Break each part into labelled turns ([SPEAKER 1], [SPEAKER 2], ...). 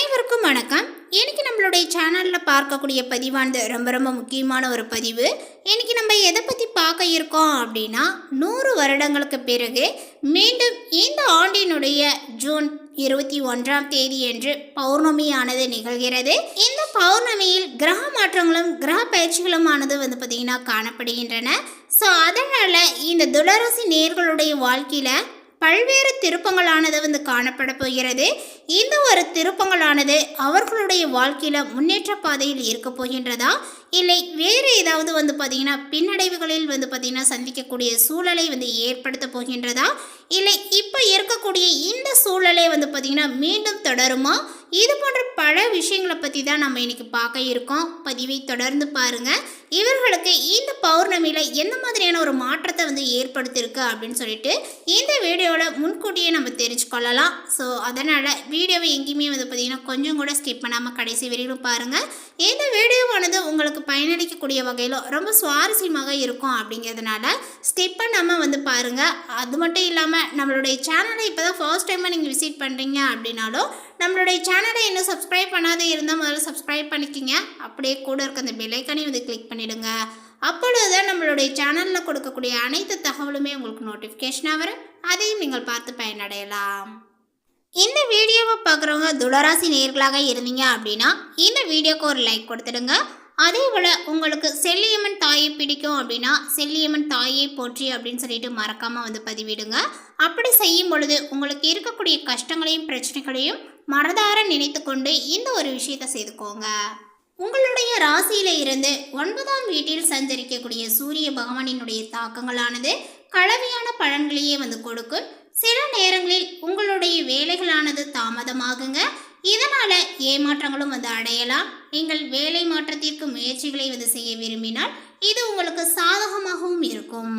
[SPEAKER 1] அனைவருக்கும் வணக்கம். இன்னைக்கு நம்மளுடைய சேனலில் பார்க்கக்கூடிய பதிவானது ரொம்ப முக்கியமான ஒரு பதிவு. இன்னைக்கு நம்ம எதை பற்றி பார்க்க இருக்கோம் அப்படின்னா, 100 வருடங்களுக்கு பிறகு மீண்டும் இந்த ஆண்டினுடைய ஜூன் 21ஆம் தேதி என்று பௌர்ணமியானது நிகழ்கிறது. இந்த பௌர்ணமியில் கிரக மாற்றங்களும் கிரக பயிற்சிகளுமானது பார்த்திங்கன்னா காணப்படுகின்றன. ஸோ அதனால் இந்த துளராசி நேயர்களுடைய வாழ்க்கையில் பல்வேறு திருப்பங்களானது காணப்பட போகிறது. இந்த ஒரு திருப்பங்களானது அவர்களுடைய வாழ்க்கையில் முன்னேற்ற பாதையில் இருக்க போகின்றதா, இல்லை வேறு ஏதாவது பார்த்திங்கன்னா பின்னடைவுகளில் பார்த்திங்கன்னா சந்திக்கக்கூடிய சூழலை ஏற்படுத்த போகின்றதா, இல்லை இப்போ இருக்கக்கூடிய இந்த சூழலை பார்த்திங்கன்னா மீண்டும் தொடருமா? இது போன்ற பல விஷயங்களை பற்றி தான் நம்ம இன்றைக்கி பார்க்க இருக்கோம். பதிவை தொடர்ந்து பாருங்கள். இவர்களுக்கு இந்த பௌர்ணமியில் எந்த மாதிரியான ஒரு மாற்றத்தை ஏற்படுத்தியிருக்கு அப்படின்னு சொல்லிட்டு இந்த வீடியோவில் முன்கூட்டியே நம்ம தெரிஞ்சுக்கொள்ளலாம். ஸோ அதனால் வீடியோவை எங்கேயுமே பார்த்திங்கன்னா கொஞ்சம் கூட ஸ்கிப் பண்ணாமல் கடைசி வரையிலும் பாருங்கள். இந்த வீடியோவானது உங்களுக்கு பயனளிக்கக்கூடிய வகையில் ரொம்ப சுவாரஸ்யமாக இருக்கும். அப்படிங்கிறதுனால ஸ்கிப் பண்ணாமல் பாருங்கள். அது மட்டும் இல்லாமல் நம்மளுடைய சேனலை இப்போ தான் ஃபர்ஸ்ட் டைமாக நீங்கள் விசிட் பண்ணுறீங்க அப்படின்னாலும் நம்மளுடைய சேனலை இன்னும் சப்ஸ்கிரைப் பண்ணாத இருந்தால் முதல்ல சப்ஸ்கிரைப் பண்ணிக்கிங்க. அப்படியே கூட இருக்க அந்த பெல் ஐக்கானையும் கிளிக் பண்ணிவிடுங்க. அப்பொழுதுதான் நம்மளுடைய சேனலில் கொடுக்கக்கூடிய அனைத்து தகவலுமே உங்களுக்கு நோட்டிஃபிகேஷனாக வரும். அதையும் நீங்கள் பார்த்து பயனடையலாம். இந்த வீடியோவை பார்க்குறவங்க துளராசி நேயர்களாக இருந்தீங்க அப்படின்னா இந்த வீடியோக்கு ஒரு லைக் கொடுத்துடுங்க. அதே போல் உங்களுக்கு செல்லியம்மன் தாயை பிடிக்கும் அப்படின்னா செல்லியம்மன் தாயை போற்றி அப்படின்னு சொல்லிட்டு மறக்காமல் பதிவிடுங்க. அப்படி செய்யும் பொழுது உங்களுக்கு இருக்கக்கூடிய கஷ்டங்களையும் பிரச்சனைகளையும் மனதார நினைத்து கொண்டு இந்த ஒரு விஷயத்தை செய்துக்கோங்க. உங்களுடைய ராசியில் இருந்து 9ஆம் வீட்டில் சஞ்சரிக்கக்கூடிய சூரிய பகவானினுடைய தாக்கங்களானது கலவையான பலன்களையே கொடுக்கும். சில நேரங்களில் உங்களுடைய வேலைகளானது தாமதமாகுங்க. இதனால் ஏமாற்றங்களும் அடையலாம். நீங்கள் வேலை மாற்றத்திற்கு முயற்சிகளை செய்ய விரும்பினால் இது உங்களுக்கு சாதகமாகவும் இருக்கும்.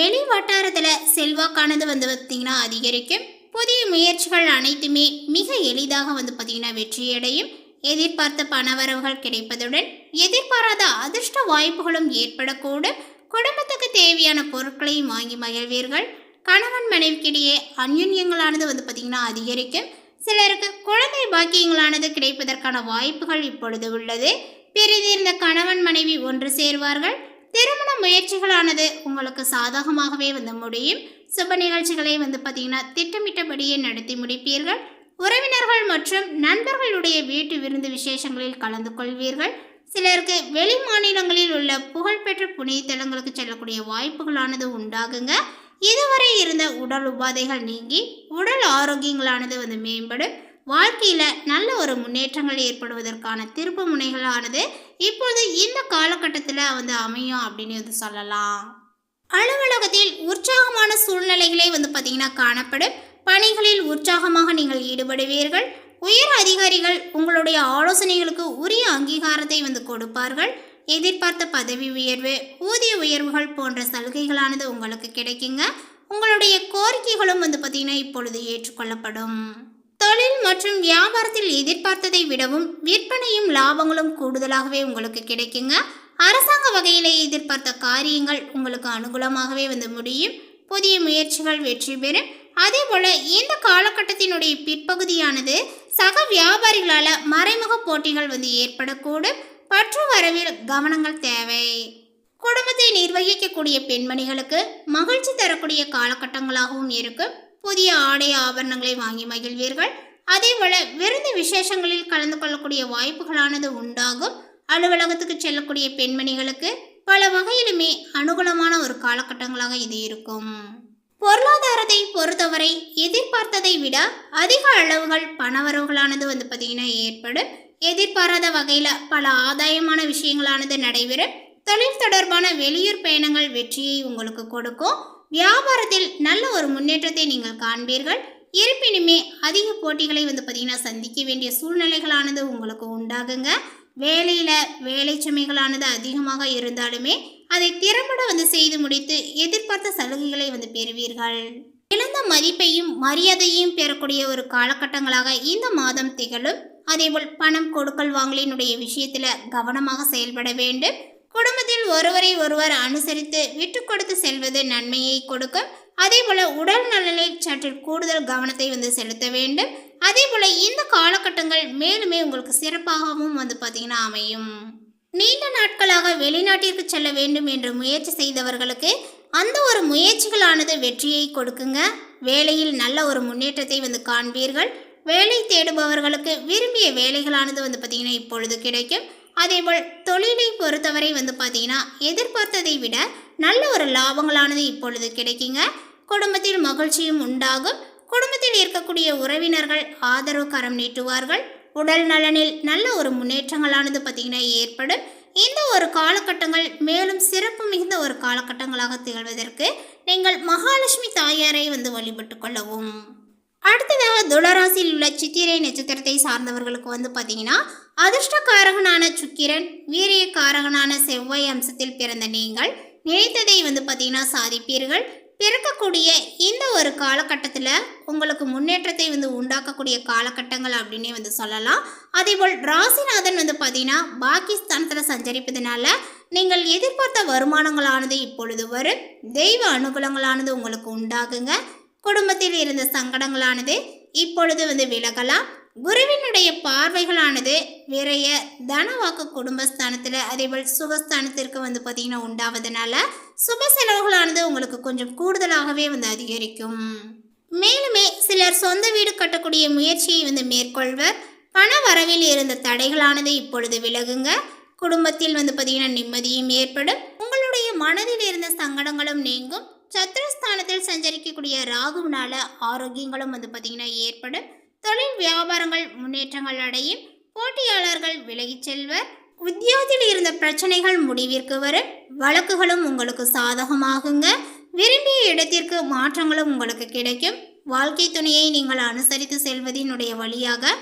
[SPEAKER 1] வெளி வட்டாரத்தில் செல்வாக்கானது பார்த்திங்கன்னா அதிகரிக்கும். புதிய முயற்சிகள் அனைத்துமே மிக எளிதாக பார்த்திங்கன்னா வெற்றியடையும். எதிர்பார்த்த பணவரவுகள் கிடைப்பதுடன் எதிர்பாராத அதிர்ஷ்ட வாய்ப்புகளும் ஏற்படக்கூடும். குடும்பத்துக்கு தேவையான பொருட்களையும் வாங்கி மகிழ்வீர்கள். கணவன் மனைவிக்கிடையே அந்யுன்யங்களானது பார்த்திங்கன்னா அதிகரிக்கும். சிலருக்கு குழந்தை பாக்கியங்களானது கிடைப்பதற்கான வாய்ப்புகள் இப்பொழுது உள்ளது. பிரிந்திருந்த கணவன் மனைவி ஒன்று சேர்வார்கள். திருமண முயற்சிகளானது உங்களுக்கு சாதகமாகவே முடியும். சுப நிகழ்ச்சிகளை பார்த்திங்கன்னா திட்டமிட்டபடியே நடத்தி முடிப்பீர்கள். உறவினர்கள் மற்றும் நண்பர்களுடைய வீட்டு விருந்து விசேஷங்களில் கலந்து கொள்வீர்கள். சிலருக்கு வெளி மாநிலங்களில் உள்ள புகழ்பெற்ற புனித தலங்களுக்கு செல்லக்கூடிய வாய்ப்புகளானது உண்டாகுங்க. இதுவரை இருந்த உடல் உபாதைகள் நீங்கி உடல் ஆரோக்கியங்களானது மேம்படும். வாழ்க்கையில் நல்ல ஒரு முன்னேற்றங்கள் ஏற்படுவதற்கான திருப்பு முனைகளானது இப்போது இந்த காலகட்டத்தில் அமையும் அப்படின்னு சொல்லலாம். அலுவலகத்தில் உற்சாகமான சூழ்நிலைகளே பார்த்திங்கன்னா காணப்படும். பணிகளில் உற்சாகமாக நீங்கள் ஈடுபடுவீர்கள். உயர் அதிகாரிகள் உங்களுடைய ஆலோசனைகளுக்கு உரிய அங்கீகாரத்தை கொடுப்பார்கள். எதிர்பார்த்த பதவி உயர்வு, ஊதிய உயர்வுகள் போன்ற சலுகைகளானது உங்களுக்கு கிடைக்குங்க. உங்களுடைய கோரிக்கைகளும் பார்த்திங்கன்னா இப்பொழுது ஏற்றுக்கொள்ளப்படும். தொழில் மற்றும் வியாபாரத்தில் எதிர்பார்த்ததை விடவும் விற்பனையும் லாபங்களும் கூடுதலாகவே உங்களுக்கு கிடைக்குங்க. அரசாங்க வகையிலே எதிர்பார்த்த காரியங்கள் உங்களுக்கு அனுகூலமாகவே முடியும். புதிய முயற்சிகள் வெற்றி பெறும். அதே போல் இந்த காலகட்டத்தினுடைய பிற்பகுதியானது சக வியாபாரிகளால் மறைமுக போட்டிகள் ஏற்படக்கூடும். பற்று வரவில் கவனங்கள் தேவை. குடும்பத்தை நிர்வகிக்கக்கூடிய பெண்மணிகளுக்கு மகிழ்ச்சி தரக்கூடிய காலகட்டங்களாகவும் இருக்கும். புதிய ஆடை ஆபரணங்களை வாங்கி மகிழ்வீர்கள். அதே போல விருந்து விசேஷங்களில் கலந்து கொள்ளக்கூடிய வாய்ப்புகளானது உண்டாகும். அலுவலகத்துக்கு செல்லக்கூடிய பெண்மணிகளுக்கு பல வகையிலுமே அனுகூலமான ஒரு காலகட்டங்களாக இது இருக்கும். பொருளாதாரத்தை பொறுத்தவரை எதிர்பார்த்ததை விட அதிக அளவுகள் பணவரவுகளானது பார்த்திங்கன்னா ஏற்படும். எதிர்பாராத வகையில் பல ஆதாயமான விஷயங்களானது நடைபெறும். தொழில் தொடர்பான வெளியூர் பயணங்கள் வெற்றியை உங்களுக்கு கொடுக்கும். வியாபாரத்தில் நல்ல ஒரு முன்னேற்றத்தை நீங்கள் காண்பீர்கள். இருப்பினுமே அதிக போட்டிகளை பார்த்திங்கன்னா சந்திக்க வேண்டிய சூழ்நிலைகளானது உங்களுக்கு உண்டாகுங்க. வேலையில் வேலை சுமைகளானது அதிகமாக இருந்தாலுமே அதை திறம்பட செய்து முடித்து எதிர்பார்த்த சலுகைகளை பெறுவீர்கள். இழந்த மதிப்பையும் மரியாதையும் பெறக்கூடிய ஒரு காலகட்டங்களாக இந்த மாதம் திகழும். அதேபோல் பணம் கொடுக்கல் வாங்கலினுடைய விஷயத்தில் கவனமாக செயல்பட வேண்டும். குடும்பத்தில் ஒருவரை ஒருவர் அனுசரித்து விட்டு கொடுத்து செல்வது நன்மையை கொடுக்கும். அதே போல் உடல் நலனில் சற்று கூடுதல் கவனத்தை செலுத்த வேண்டும். அதே போல் இந்த காலகட்டங்கள் மேலுமே உங்களுக்கு சிறப்பாகவும் வந்து பார்த்திங்கன்னா அமையும். நீண்ட நாட்களாக வெளிநாட்டிற்கு செல்ல வேண்டும் என்று முயற்சி செய்தவர்களுக்கு அந்த ஒரு முயற்சிகளானது வெற்றியை கொடுக்குங்க. வேலையில் நல்ல ஒரு முன்னேற்றத்தை வந்து காண்பீர்கள். வேலை தேடுபவர்களுக்கு விரும்பிய வேலைகளானது வந்து பார்த்திங்கன்னா இப்பொழுது கிடைக்கும். அதேபோல் தொழிலை பொறுத்தவரை வந்து பார்த்திங்கன்னா எதிர்பார்த்ததை விட நல்ல ஒரு லாபங்களானது இப்பொழுது கிடைக்குங்க. குடும்பத்தில் மகிழ்ச்சியும் உண்டாகும். குடும்பத்தில் இருக்கக்கூடிய உறவினர்கள் ஆதரவு கரம் நீட்டுவார்கள். உடல் நலனில் நல்ல ஒரு முன்னேற்றங்களானது பார்த்திங்கன்னா ஏற்படும். இந்த ஒரு காலகட்டங்கள் மேலும் சிறப்பு மிகுந்த ஒரு காலகட்டங்களாக திகழ்வதற்கு நீங்கள் மகாலட்சுமி தாயாரை வந்து வழிபட்டு கொள்ளவும். அடுத்ததாக துளராசியில் உள்ள சித்திரை நட்சத்திரத்தை சார்ந்தவர்களுக்கு வந்து பார்த்தீங்கன்னா அதிர்ஷ்டக்காரகனான சுக்கிரன், வீரியக்காரகனான செவ்வாய் அம்சத்தில் பிறந்த நீங்கள் நினைத்ததை வந்து பார்த்தீங்கன்னா சாதிப்பீர்கள். பிறக்கக்கூடிய இந்த ஒரு காலகட்டத்தில் உங்களுக்கு முன்னேற்றத்தை வந்து உண்டாக்கக்கூடிய காலகட்டங்கள் அப்படின்னே வந்து சொல்லலாம். அதேபோல் ராசிநாதன் வந்து பார்த்தீங்கன்னா பாகிஸ்தானத்தில் சஞ்சரிப்பதனால நீங்கள் எதிர்பார்த்த வருமானங்களானது இப்பொழுது வரும். தெய்வ அனுகூலங்களானது உங்களுக்கு உண்டாகுங்க. குடும்பத்தில் இருந்த சங்கடங்களானது இப்பொழுது வந்து விலகலாம். குருவினுடைய பார்வைகளானது விரைய தனவாக்கு குடும்பஸ்தானத்தில் அதேபோல் சுகஸ்தானத்திற்கு வந்து பார்த்திங்கன்னா உண்டாவதனால சுப செலவுகளானது உங்களுக்கு கொஞ்சம் கூடுதலாகவே வந்து அதிகரிக்கும். மேலுமே சிலர் சொந்த வீடு கட்டக்கூடிய முயற்சியை வந்து மேற்கொள்வர். பண வரவில் இருந்த தடைகளானது இப்பொழுது விலகுங்க. குடும்பத்தில் வந்து பார்த்திங்கன்னா நிம்மதியும் ஏற்படும். உங்களுடைய மனதில் இருந்த சங்கடங்களும் நீங்கும். சத்துருஸ்தானத்தில் சஞ்சரிக்கக்கூடிய ராகுவினால ஆரோக்கியங்களும் வந்து பார்த்திங்கன்னா ஏற்படும். தொழில் வியாபாரங்கள் முன்னேற்றங்கள் அடையும். போட்டியாளர்கள் விலகிச் செல்வர். உத்தியோகத்தில் இருந்த பிரச்சனைகள் முடிவிற்கு வரும். வழக்குகளும் உங்களுக்கு சாதகமாகுங்க. விரும்பிய இடத்திற்கு மாற்றங்களும் உங்களுக்கு கிடைக்கும். வாழ்க்கை துணையை நீங்கள் அனுசரித்து செல்வதனுடைய வழியாக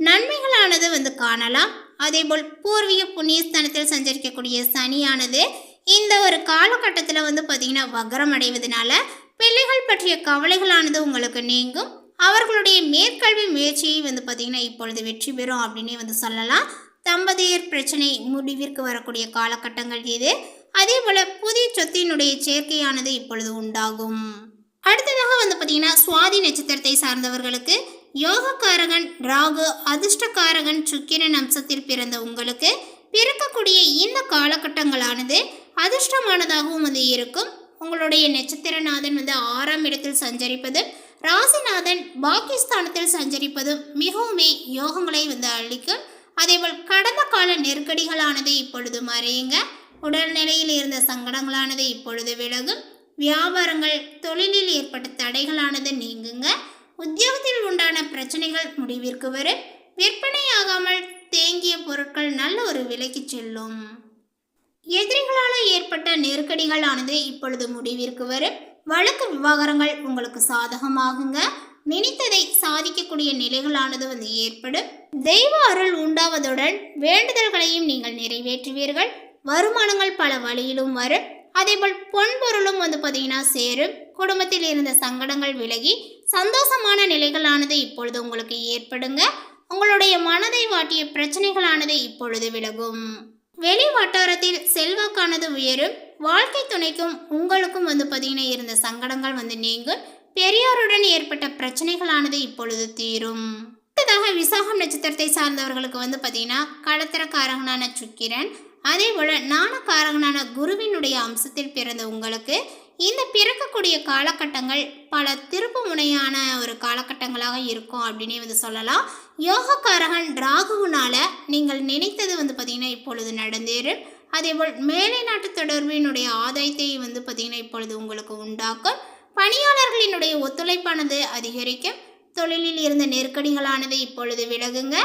[SPEAKER 1] நன்மைகளானது வந்து காணலாம். அதேபோல் பூர்வீக புண்ணியஸ்தானத்தில் சஞ்சரிக்கக்கூடிய சனியானது இந்த ஒரு காலகட்டத்தில் வந்து பார்த்திங்கன்னா வக்ரம் அடைவதனால பிள்ளைகள் பற்றிய கவலைகளானது உங்களுக்கு நீங்கும். அவர்களுடைய மேற்கல்வி முயற்சியை வந்து பார்த்திங்கன்னா இப்பொழுது வெற்றி பெறும் அப்படின்னே வந்து சொல்லலாம். தம்பதியர் பிரச்சனை முடிவிற்கு வரக்கூடிய காலகட்டங்கள் இது. அதே போல் புதிய சொத்தினுடைய சேர்க்கையானது இப்பொழுது உண்டாகும். அடுத்ததாக வந்து பார்த்திங்கன்னா சுவாதி நட்சத்திரத்தை சார்ந்தவர்களுக்கு யோகக்காரகன் ராகு, அதிர்ஷ்டக்காரகன் சுக்கிரன் அம்சத்தில் பிறந்த உங்களுக்கு பிறக்கக்கூடிய இந்த காலகட்டங்களானது அதிர்ஷ்டமானதாகவும் வந்து இருக்கும். உங்களுடைய நட்சத்திரநாதன் வந்து 6ஆம் இடத்தில் சஞ்சரிப்பதும் ராசிநாதன் பாகிஸ்தானத்தில் சஞ்சரிப்பதும் மிகவுமே யோகங்களை வந்து அளிக்கும். அதேபோல் கடந்த கால நெருக்கடிகளானது இப்பொழுது மறையுங்க. உடல்நிலையில் இருந்த சங்கடங்களானது இப்பொழுது விலகும். வியாபாரங்கள் தொழிலில் ஏற்பட்ட தடைகளானது நீங்குங்க. உத்தியோகத்தில் உண்டான பிரச்சனைகள் முடிவிற்கு வரும். விற்பனையாகாமல் தேங்கிய பொருட்கள் நல்ல ஒரு விலைக்கு செல்லும். எதிரிகளால் ஏற்பட்ட நெருக்கடிகளானது இப்பொழுது முடிவிற்கு வரும். வழக்கு விவகாரங்கள் உங்களுக்கு சாதகமாகுங்க. நினைத்ததை சாதிக்கக்கூடிய நிலைகளானது வந்து ஏற்படும். தெய்வ அருள் உண்டாவதுடன் வேண்டுதல்களையும் நீங்கள் நிறைவேற்றுவீர்கள். வருமானங்கள் பல வழியிலும் வரும். அதேபோல் பொன்பொருளும் வந்து பார்த்தீங்கன்னா சேரும். குடும்பத்தில் இருந்த சங்கடங்கள் விலகி சந்தோஷமான நிலைகளானது இப்பொழுது உங்களுக்கு ஏற்படுங்க. உங்களுடைய மனதை வாட்டிய பிரச்சனைகளானது இப்பொழுது விலகும். வெளி வட்டாரத்தில் செல்வாக்கானது உயரும். வாழ்க்கை துணைக்கும் உங்களுக்கும் வந்து பார்த்தீங்கன்னா இருந்த சங்கடங்கள் வந்து நீங்கும். பெரியோருடன் ஏற்பட்ட பிரச்சனைகளானது இப்பொழுது தீரும். அடுத்ததாக விசாகம் நட்சத்திரத்தை சார்ந்தவர்களுக்கு வந்து பார்த்தீங்கன்னா கடத்திரக்காரகனான சுக்கிரன், அதே போல் ஞானக்காரகனான குருவினுடைய அம்சத்தில் பிறந்த உங்களுக்கு இந்த பிறக்கக்கூடிய காலகட்டங்கள் பல திருப்பு முனையான ஒரு காலகட்டங்களாக இருக்கும் அப்படின்னே வந்து சொல்லலாம். யோகக்காரகன் ராகுவினால நீங்கள் நினைத்தது வந்து பார்த்திங்கன்னா இப்பொழுது நடந்தேறும். அதேபோல் மேலை நாட்டு தொடர்பினுடைய ஆதாயத்தை வந்து பார்த்திங்கன்னா இப்பொழுது உங்களுக்கு உண்டாக்கும். பணியாளர்களினுடைய ஒத்துழைப்பானது அதிகரிக்கும். தொழிலில் இருந்த நெருக்கடிகளானது இப்பொழுது விலகுங்க.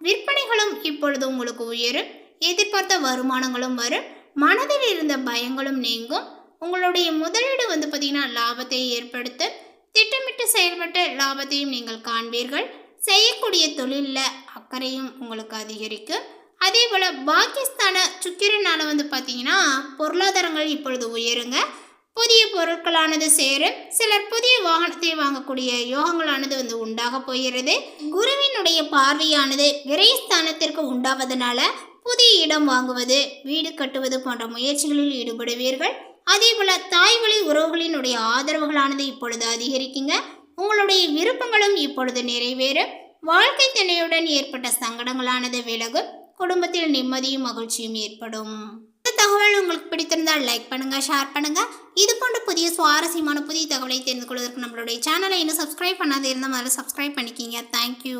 [SPEAKER 1] விற்பனைகளும் இப்பொழுது உங்களுக்கு உயரும். எதிர்பார்த்த வருமானங்களும் வரும். மனதில் இருந்த பயங்களும் நீங்கும். உங்களுடைய முதலீடு வந்து பார்த்திங்கன்னா லாபத்தை ஏற்படுத்த திட்டமிட்டு செயல்பட்ட லாபத்தையும் நீங்கள் காண்பீர்கள். செய்யக்கூடிய தொழிலில் அக்கறையும் உங்களுக்கு அதிகரிக்கும். அதே போல் பாகிஸ்தான சுக்கிரனால் வந்து பார்த்திங்கன்னா பொருளாதாரங்கள் இப்பொழுது உயருங்க. புதிய பொருட்களானது சேரும். சிலர் புதிய வாகனத்தை வாங்கக்கூடிய யோகங்களானது வந்து உண்டாக போகிறது. குருவினுடைய பார்வையானது விரயஸ்தானத்திற்கு உண்டாவதனால புதிய இடம் வாங்குவது, வீடு கட்டுவது போன்ற முயற்சிகளில் ஈடுபடுவீர்கள். அதே போல் தாய் வழி உறவுகளினுடைய ஆதரவுகளானது இப்பொழுது அதிகரிக்குங்க. உங்களுடைய விருப்பங்களும் இப்பொழுது நிறைவேறும். வாழ்க்கை துணையுடன் ஏற்பட்ட சங்கடங்களானது விலகும், குடும்பத்தில் நிம்மதியும் மகிழ்ச்சியும் ஏற்படும். இந்த தகவல் உங்களுக்கு பிடித்திருந்தால் லைக் பண்ணுங்க, ஷேர் பண்ணுங்க. இது போன்ற புதிய சுவாரஸ்யமான புதிய தகவலை தெரிந்து கொள்வதற்கு நம்மளுடைய சேனலை இன்னும் சப்ஸ்கிரைப் பண்ணாத இருந்தால் முதல்ல சப்ஸ்கிரைப் பண்ணிக்கிங்க. தேங்க்யூ.